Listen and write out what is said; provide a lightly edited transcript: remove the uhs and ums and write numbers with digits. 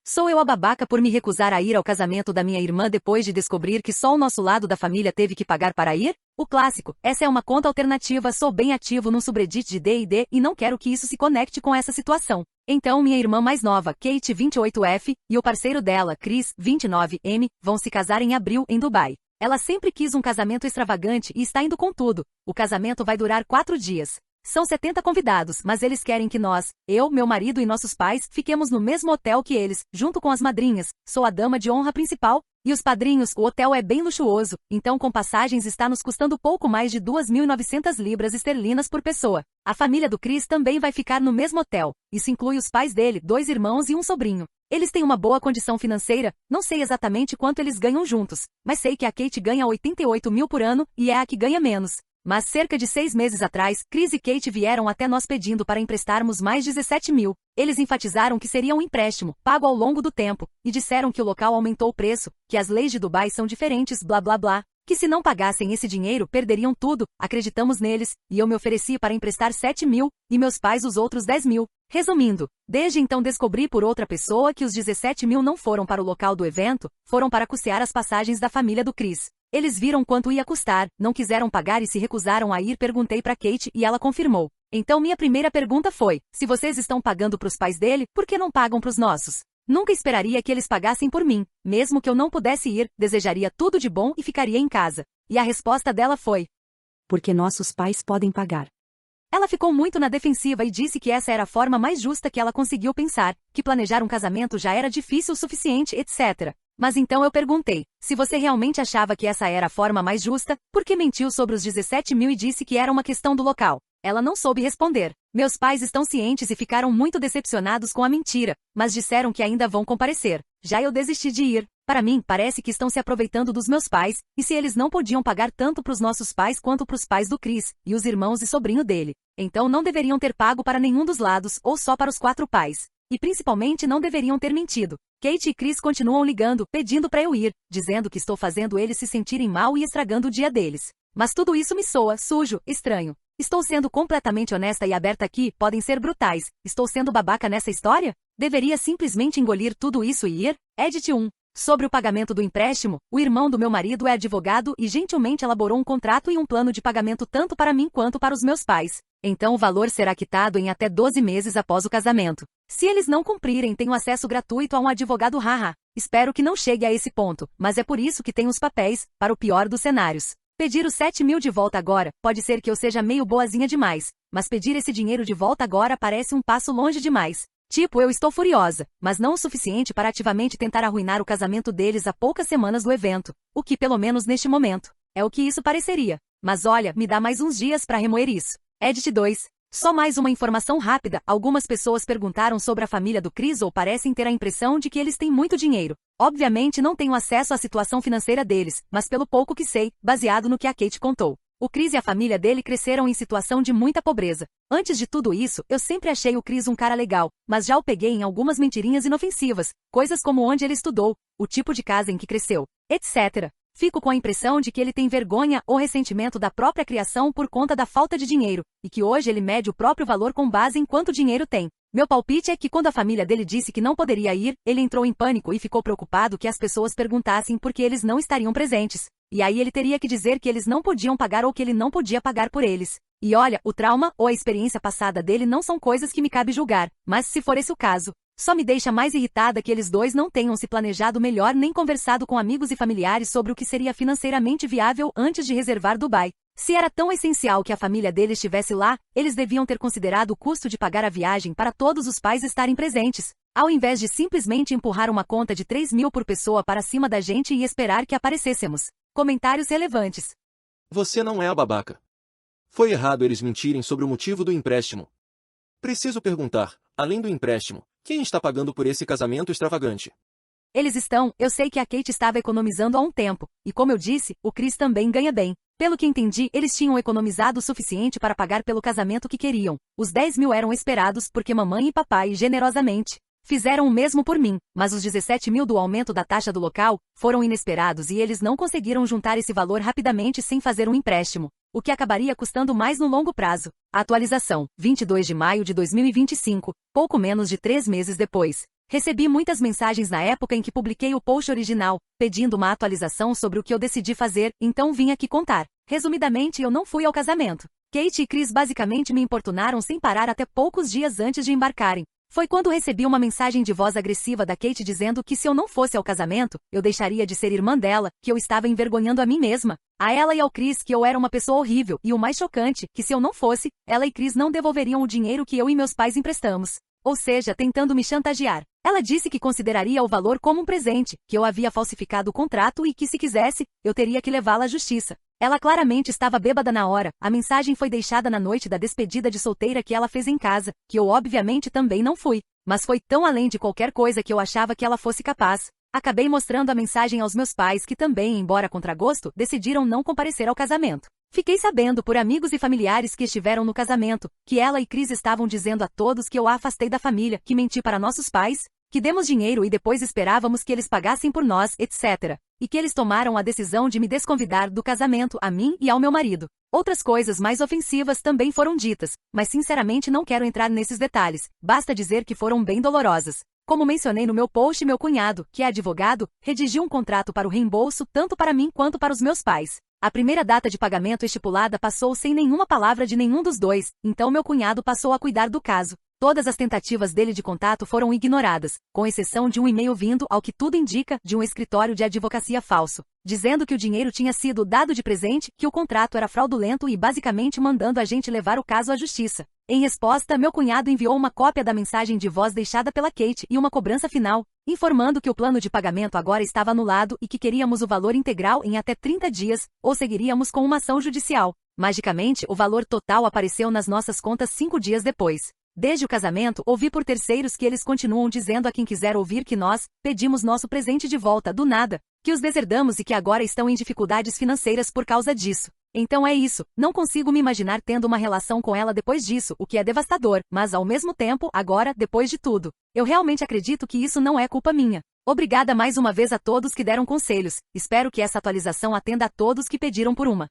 Sou eu a babaca por me recusar a ir ao casamento da minha irmã depois de descobrir que só o nosso lado da família teve que pagar para ir? O clássico, essa é uma conta alternativa, sou bem ativo num subreddit de D&D e não quero que isso se conecte com essa situação. Então minha irmã mais nova, Kate 28F, e o parceiro dela, Chris 29M, vão se casar em abril em Dubai. Ela sempre quis um casamento extravagante e está indo com tudo. O casamento vai durar 4 dias. São 70 convidados, mas eles querem que nós, eu, meu marido e nossos pais, fiquemos no mesmo hotel que eles, junto com as madrinhas. Sou a dama de honra principal. E os padrinhos, o hotel é bem luxuoso, então com passagens está nos custando pouco mais de 2.900 libras esterlinas por pessoa. A família do Chris também vai ficar no mesmo hotel. Isso inclui os pais dele, 2 irmãos e um sobrinho. Eles têm uma boa condição financeira, não sei exatamente quanto eles ganham juntos, mas sei que a Kate ganha 88 mil por ano e é a que ganha menos. Mas cerca de 6 meses atrás, Chris e Kate vieram até nós pedindo para emprestarmos mais 17 mil. Eles enfatizaram que seria um empréstimo, pago ao longo do tempo, e disseram que o local aumentou o preço, que as leis de Dubai são diferentes, blá blá blá, que se não pagassem esse dinheiro perderiam tudo. Acreditamos neles, e eu me ofereci para emprestar 7 mil, e meus pais os outros 10 mil. Resumindo, desde então descobri por outra pessoa que os 17 mil não foram para o local do evento, foram para custear as passagens da família do Chris. Eles viram quanto ia custar, não quiseram pagar e se recusaram a ir. Perguntei para Kate e ela confirmou. Então minha primeira pergunta foi, se vocês estão pagando para os pais dele, por que não pagam para os nossos? Nunca esperaria que eles pagassem por mim, mesmo que eu não pudesse ir, desejaria tudo de bom e ficaria em casa. E a resposta dela foi, porque nossos pais podem pagar. Ela ficou muito na defensiva e disse que essa era a forma mais justa que ela conseguiu pensar, que planejar um casamento já era difícil o suficiente, etc. Mas então eu perguntei, se você realmente achava que essa era a forma mais justa, por que mentiu sobre os 17 mil e disse que era uma questão do local? Ela não soube responder. Meus pais estão cientes e ficaram muito decepcionados com a mentira, mas disseram que ainda vão comparecer. Já eu desisti de ir. Para mim, parece que estão se aproveitando dos meus pais, e se eles não podiam pagar tanto para os nossos pais quanto para os pais do Chris, e os irmãos e sobrinho dele, então não deveriam ter pago para nenhum dos lados, ou só para os 4 pais. E principalmente não deveriam ter mentido. Kate e Chris continuam ligando, pedindo para eu ir, dizendo que estou fazendo eles se sentirem mal e estragando o dia deles. Mas tudo isso me soa sujo, estranho. Estou sendo completamente honesta e aberta aqui, podem ser brutais. Estou sendo babaca nessa história? Deveria simplesmente engolir tudo isso e ir? Edit 1. Sobre o pagamento do empréstimo, o irmão do meu marido é advogado e gentilmente elaborou um contrato e um plano de pagamento tanto para mim quanto para os meus pais. Então o valor será quitado em até 12 meses após o casamento. Se eles não cumprirem, tenho acesso gratuito a um advogado, haha. Espero que não chegue a esse ponto, mas é por isso que tenho os papéis, para o pior dos cenários. Pedir os 7 mil de volta agora, pode ser que eu seja meio boazinha demais, mas pedir esse dinheiro de volta agora parece um passo longe demais. Tipo, eu estou furiosa, mas não o suficiente para ativamente tentar arruinar o casamento deles a poucas semanas do evento, o que pelo menos neste momento, é o que isso pareceria. Mas olha, me dá mais uns dias para remoer isso. Edit 2. Só mais uma informação rápida, algumas pessoas perguntaram sobre a família do Chris ou parecem ter a impressão de que eles têm muito dinheiro. Obviamente não tenho acesso à situação financeira deles, mas pelo pouco que sei, baseado no que a Kate contou. O Chris e a família dele cresceram em situação de muita pobreza. Antes de tudo isso, eu sempre achei o Chris um cara legal, mas já o peguei em algumas mentirinhas inofensivas, coisas como onde ele estudou, o tipo de casa em que cresceu, etc. Fico com a impressão de que ele tem vergonha ou ressentimento da própria criação por conta da falta de dinheiro, e que hoje ele mede o próprio valor com base em quanto dinheiro tem. Meu palpite é que quando a família dele disse que não poderia ir, ele entrou em pânico e ficou preocupado que as pessoas perguntassem por que eles não estariam presentes. E aí ele teria que dizer que eles não podiam pagar ou que ele não podia pagar por eles. E olha, o trauma ou a experiência passada dele não são coisas que me cabe julgar, mas se for esse o caso, só me deixa mais irritada que eles dois não tenham se planejado melhor nem conversado com amigos e familiares sobre o que seria financeiramente viável antes de reservar Dubai. Se era tão essencial que a família deles estivesse lá, eles deviam ter considerado o custo de pagar a viagem para todos os pais estarem presentes, ao invés de simplesmente empurrar uma conta de 3 mil por pessoa para cima da gente e esperar que aparecêssemos. Comentários relevantes. Você não é a babaca. Foi errado eles mentirem sobre o motivo do empréstimo. Preciso perguntar, além do empréstimo, quem está pagando por esse casamento extravagante? Eles estão, eu sei que a Kate estava economizando há um tempo, e como eu disse, o Chris também ganha bem. Pelo que entendi, eles tinham economizado o suficiente para pagar pelo casamento que queriam. Os 10 mil eram esperados porque mamãe e papai, generosamente, fizeram o mesmo por mim, mas os 17 mil do aumento da taxa do local foram inesperados e eles não conseguiram juntar esse valor rapidamente sem fazer um empréstimo, o que acabaria custando mais no longo prazo. Atualização, 22 de maio de 2025, pouco menos de 3 meses depois. Recebi muitas mensagens na época em que publiquei o post original, pedindo uma atualização sobre o que eu decidi fazer, então vim aqui contar. Resumidamente, eu não fui ao casamento. Kate e Chris basicamente me importunaram sem parar até poucos dias antes de embarcarem. Foi quando recebi uma mensagem de voz agressiva da Kate dizendo que se eu não fosse ao casamento, eu deixaria de ser irmã dela, que eu estava envergonhando a mim mesma, a ela e ao Chris que eu era uma pessoa horrível, e o mais chocante, que se eu não fosse, ela e Chris não devolveriam o dinheiro que eu e meus pais emprestamos. Ou seja, tentando me chantagear. Ela disse que consideraria o valor como um presente, que eu havia falsificado o contrato e que se quisesse, eu teria que levá-la à justiça. Ela claramente estava bêbada na hora, a mensagem foi deixada na noite da despedida de solteira que ela fez em casa, que eu obviamente também não fui. Mas foi tão além de qualquer coisa que eu achava que ela fosse capaz. Acabei mostrando a mensagem aos meus pais que também, embora contra gosto, decidiram não comparecer ao casamento. Fiquei sabendo por amigos e familiares que estiveram no casamento, que ela e Chris estavam dizendo a todos que eu a afastei da família, que menti para nossos pais, que demos dinheiro e depois esperávamos que eles pagassem por nós, etc. E que eles tomaram a decisão de me desconvidar do casamento a mim e ao meu marido. Outras coisas mais ofensivas também foram ditas, mas sinceramente não quero entrar nesses detalhes, basta dizer que foram bem dolorosas. Como mencionei no meu post, meu cunhado, que é advogado, redigiu um contrato para o reembolso tanto para mim quanto para os meus pais. A primeira data de pagamento estipulada passou sem nenhuma palavra de nenhum dos dois, então meu cunhado passou a cuidar do caso. Todas as tentativas dele de contato foram ignoradas, com exceção de um e-mail vindo, ao que tudo indica, de um escritório de advocacia falso, dizendo que o dinheiro tinha sido dado de presente, que o contrato era fraudulento e basicamente mandando a gente levar o caso à justiça. Em resposta, meu cunhado enviou uma cópia da mensagem de voz deixada pela Kate e uma cobrança final, informando que o plano de pagamento agora estava anulado e que queríamos o valor integral em até 30 dias, ou seguiríamos com uma ação judicial. Magicamente, o valor total apareceu nas nossas contas 5 dias depois. Desde o casamento, ouvi por terceiros que eles continuam dizendo a quem quiser ouvir que nós pedimos nosso presente de volta do nada, que os deserdamos e que agora estão em dificuldades financeiras por causa disso. Então é isso, não consigo me imaginar tendo uma relação com ela depois disso, o que é devastador, mas ao mesmo tempo, agora, depois de tudo, eu realmente acredito que isso não é culpa minha. Obrigada mais uma vez a todos que deram conselhos, espero que essa atualização atenda a todos que pediram por uma.